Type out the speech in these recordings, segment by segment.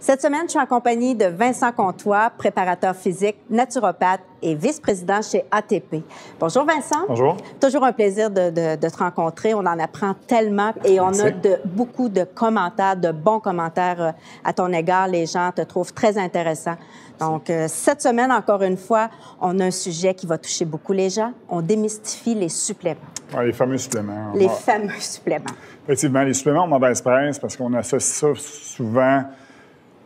Cette semaine, je suis en compagnie de Vincent Comtois, préparateur physique, naturopathe et vice-président chez ATP. Bonjour Vincent. Bonjour. Toujours un plaisir de te rencontrer. On en apprend tellement et on a beaucoup de commentaires, de bons commentaires à ton égard. Les gens te trouvent très intéressant. Donc, cette semaine, encore une fois, on a un sujet qui va toucher beaucoup les gens. On démystifie les suppléments. Ouais, les fameux suppléments. Les fameux suppléments. Effectivement, les suppléments ont mauvaise presse parce qu'on associe ça souvent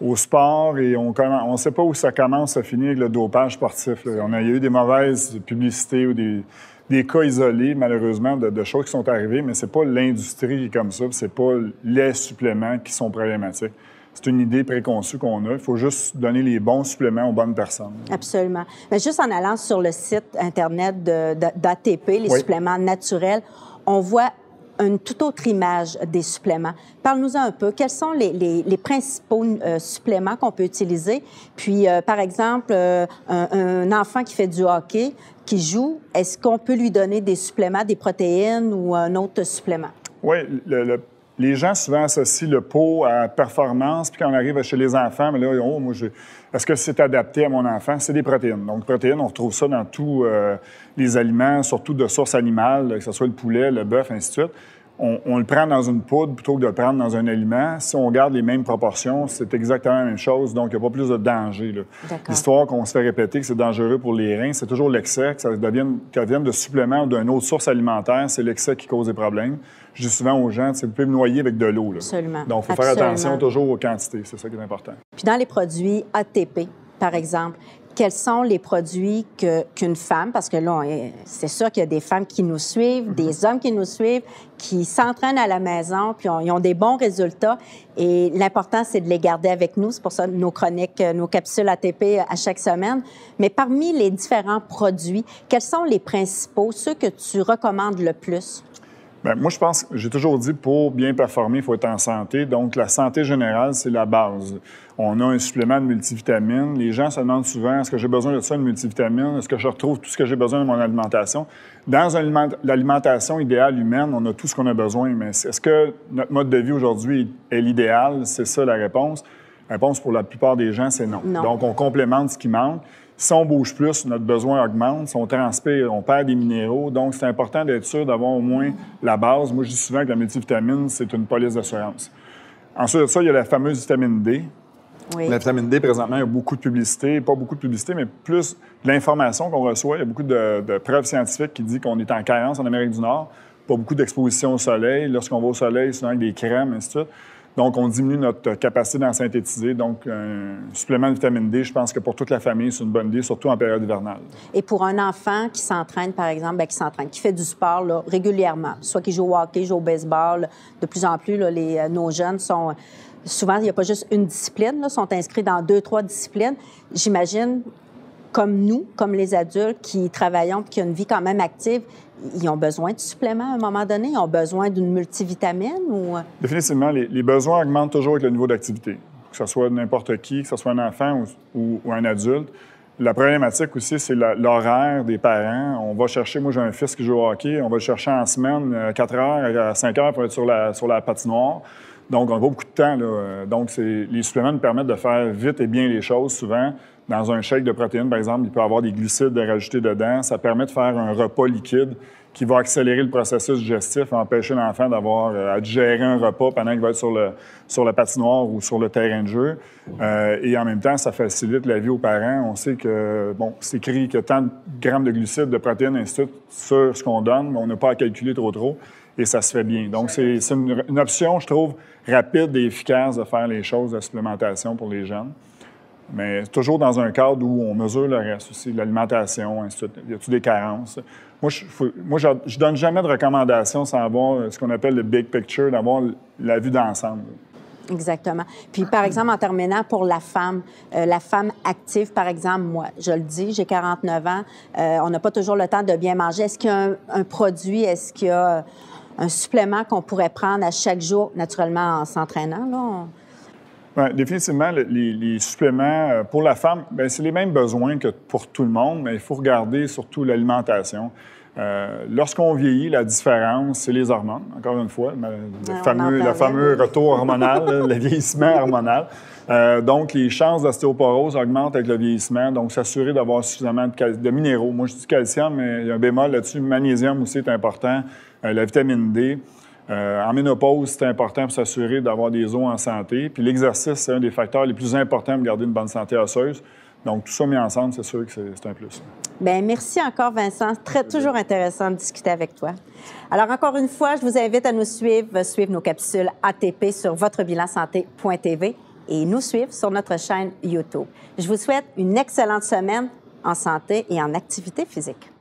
au sport et on ne sait pas où ça commence à finir avec le dopage sportif. Là. Il y a eu des mauvaises publicités ou des cas isolés, malheureusement, de choses qui sont arrivées, mais c'est pas l'industrie qui est comme ça, c'est pas les suppléments qui sont problématiques. C'est une idée préconçue qu'on a. Il faut juste donner les bons suppléments aux bonnes personnes. Absolument. Mais juste en allant sur le site Internet d'ATP, les suppléments naturels, on voit une toute autre image des suppléments. Parle-nous un peu. Quels sont les principaux suppléments qu'on peut utiliser? Puis, par exemple, un enfant qui fait du hockey, qui joue, est-ce qu'on peut lui donner des suppléments, des protéines ou un autre supplément? Oui, les gens souvent associent le pot à performance, puis quand on arrive chez les enfants, mais là, est-ce que c'est adapté à mon enfant? C'est des protéines. Donc, protéines, on retrouve ça dans tous les aliments, surtout de source animale, que ce soit le poulet, le bœuf, ainsi de suite. On le prend dans une poudre plutôt que de le prendre dans un aliment. Si on garde les mêmes proportions, c'est exactement la même chose. Donc, il n'y a pas plus de danger. L'histoire qu'on se fait répéter que c'est dangereux pour les reins, c'est toujours l'excès, que ça vienne de suppléments ou d'une autre source alimentaire. C'est l'excès qui cause des problèmes. Je dis souvent aux gens, vous pouvez me noyer avec de l'eau. Absolument. Donc, il faut faire attention toujours aux quantités. C'est ça qui est important. Puis dans les produits ATP, par exemple, quels sont les produits qu'une femme, parce que là, c'est sûr qu'il y a des femmes qui nous suivent, des hommes qui nous suivent, qui s'entraînent à la maison, puis ils ont des bons résultats. Et l'important, c'est de les garder avec nous. C'est pour ça nos chroniques, nos capsules ATP à chaque semaine. Mais parmi les différents produits, quels sont les principaux, ceux que tu recommandes le plus? Bien, moi, je pense, j'ai toujours dit, pour bien performer, il faut être en santé. Donc, la santé générale, c'est la base. On a un supplément de multivitamines. Les gens se demandent souvent, est-ce que j'ai besoin de ça, de multivitamines? Est-ce que je retrouve tout ce que j'ai besoin dans mon alimentation? Dans l'alimentation idéale humaine, on a tout ce qu'on a besoin. Mais est-ce que notre mode de vie aujourd'hui est l'idéal? C'est ça la réponse. La réponse pour la plupart des gens, c'est non. Donc, on complémente ce qui manque. Si on bouge plus, notre besoin augmente. Si on transpire, on perd des minéraux. Donc, c'est important d'être sûr d'avoir au moins la base. Moi, je dis souvent que la multivitamine, c'est une police d'assurance. Ensuite de ça, il y a la fameuse vitamine D. Oui. La vitamine D, présentement, il y a beaucoup de publicité. Pas beaucoup de publicité, mais plus de l'information qu'on reçoit. Il y a beaucoup de preuves scientifiques qui disent qu'on est en carence en Amérique du Nord. Pas beaucoup d'exposition au soleil. Lorsqu'on va au soleil, souvent avec des crèmes, ainsi de suite. Donc, on diminue notre capacité d'en synthétiser. Donc, un supplément de vitamine D, je pense que pour toute la famille, c'est une bonne idée, surtout en période hivernale. Et pour un enfant qui s'entraîne, par exemple, qui fait du sport là, régulièrement, soit qui joue au hockey, joue au baseball, de plus en plus, là, nos jeunes sont... Souvent, il n'y a pas juste une discipline, là, sont inscrits dans 2-3 disciplines. J'imagine, comme nous, comme les adultes qui travaillons et qui ont une vie quand même active, ils ont besoin de suppléments à un moment donné? Ils ont besoin d'une multivitamine? Ou... Définitivement, les besoins augmentent toujours avec le niveau d'activité. Que ce soit n'importe qui, que ce soit un enfant ou un adulte. La problématique aussi, c'est l'horaire des parents. On va chercher, moi j'ai un fils qui joue au hockey, on va le chercher en semaine, 4 heures à 5 heures pour être sur la patinoire. Donc, on n'a pas beaucoup de temps. Là. Donc, les suppléments nous permettent de faire vite et bien les choses. Souvent, dans un shake de protéines, par exemple, il peut y avoir des glucides rajoutés dedans. Ça permet de faire un repas liquide qui va accélérer le processus digestif, empêcher l'enfant d'avoir à digérer un repas pendant qu'il va être sur la patinoire ou sur le terrain de jeu. Et en même temps, ça facilite la vie aux parents. On sait que, c'est écrit qu'il y a tant de grammes de glucides, de protéines, ainsi de suite, sur ce qu'on donne, mais on n'a pas à calculer trop. Et ça se fait bien. Donc, c'est une option, je trouve, rapide et efficace de faire les choses de supplémentation pour les jeunes. Mais toujours dans un cadre où on mesure le reste aussi, l'alimentation, ainsi de suite. Y a-t-il des carences? Moi, je donne jamais de recommandations sans avoir ce qu'on appelle le big picture, d'avoir la vue d'ensemble. Exactement. Puis, par exemple, en terminant, pour la femme active, par exemple, moi, je le dis, j'ai 49 ans, on n'a pas toujours le temps de bien manger. Est-ce qu'il y a un produit, est-ce qu'il y a un supplément qu'on pourrait prendre à chaque jour, naturellement en s'entraînant, là? Bien, définitivement, les suppléments pour la femme, bien, c'est les mêmes besoins que pour tout le monde, mais il faut regarder surtout l'alimentation. Lorsqu'on vieillit, la différence, c'est les hormones, encore une fois, le fameux retour hormonal, le vieillissement hormonal. Donc, les chances d'ostéoporose augmentent avec le vieillissement. Donc, s'assurer d'avoir suffisamment de minéraux. Moi, je dis calcium, mais il y a un bémol là-dessus. Le magnésium aussi est important. La vitamine D. En ménopause, c'est important pour s'assurer d'avoir des os en santé. Puis l'exercice, c'est un des facteurs les plus importants pour garder une bonne santé osseuse. Donc, tout ça mis ensemble, c'est sûr que c'est un plus. Bien, merci encore, Vincent. Toujours intéressant de discuter avec toi. Alors, encore une fois, je vous invite à nous suivre nos capsules ATP sur votrebilansanté.tv et nous suivre sur notre chaîne YouTube. Je vous souhaite une excellente semaine en santé et en activité physique.